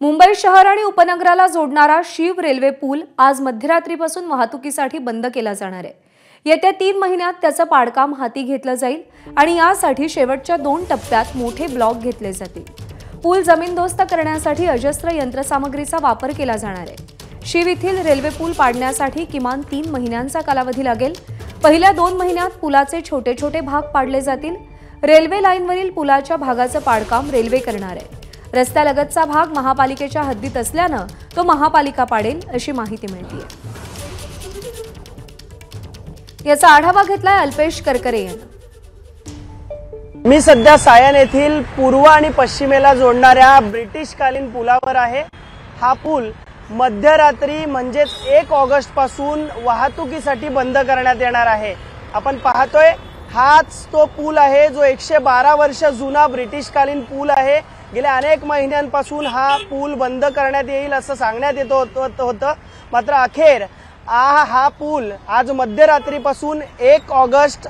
मुंबई शहर आणि उपनगराला जोडणारा शिव रेल्वे पूल आज मध्यरात्रीपासून वाहतुकीसाठी बंद केला जाणार आहे। येत्या 3 महिन्यात त्याचं पाडकाम हाती घेतलं जाईल आणि यासाठी शेवटच्या 2 टप्प्यात मोठे ब्लॉक घेतले जातील। पूल जमीनदोस्त करण्यासाठी अजस्त्र यंत्रसामग्रीचा वापर केला जाणार आहे। शिव येथील रेल्वे पूल पाडण्यासाठी किमान 3 महिन्यांचा कालावधी लागेल। पहिल्या 2 महिन्यात पुलाचे छोटे छोटे भाग पाडले जातील। रेल्वे लाईनवरील पुलाच्या भागाचं पाडकाम रेल्वे करणार आहे। रस्त्यालगतचा भाग महापालिकेच्या हद्दीत असल्यानं तो महापालिका पाडेल अशी माहिती मिळते। याचा आढावा घेतलाय अल्पेश करकरे यांनी। मी सध्या सायन येथील पूर्व आणि पश्चिमेला जोडणाऱ्या ब्रिटिशकालीन पुलावर आहे। हा पूल मध्यरात्री म्हणजेच 1 ऑगस्ट पासून वाहतुकीसाठी बंद करण्यात येणार आहे। आपण पाहतोय हाच तो पूल आहे जो 112 वर्ष जुना ब्रिटिशकालीन पूल आहे। गेल्या अनेक महिन्यांपासून हा पूल बंद करण्यात येईल असं सांगण्यात येत होतं, मात्र अखेर हा पूल आज मध्यरात्रीपासून 1 ऑगस्ट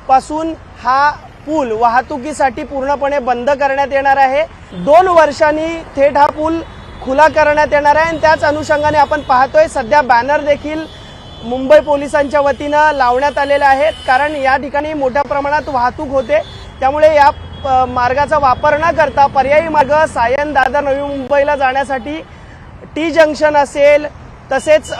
पासून हा पूल वाहतुकीसाठी पूर्णपणे बंद करण्यात येणार आहे। 2 वर्षांनी थेट हा पूल खुला करण्यात येणार आहे आणि त्याच अनुषंगाने आपण पाहतोय सध्या बॅनर देखील मुंबई पोलिसांच्या वतीने लावण्यात आलेले आहेत, कारण या ठिकाणी मोठ्या प्रमाणात वाहतूक होते। त्यामुळे या मार्गाचा वापर न करता पर्यायी मार्ग सायन दादर नवी मुंबईला जाण्यासाठी टी जंक्शन असेल तसेच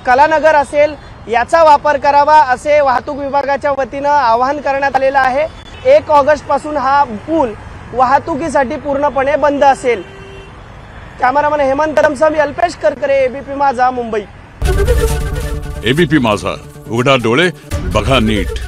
कलानगर असेल याचा वापर करावा असे वाहतूक विभागाच्या वतीने आवाहन करण्यात आलेले आहे। 1 ऑगस्ट पासून हा पूल वाहतुकीसाठी पूर्णपणे बंद असेल। कॅमेरामन हेमंत रमसह मी अल्पेश करकरे, एबीपी माझा, मुंबई। एबीपी माझा, उघडा डोळे बघा नीट।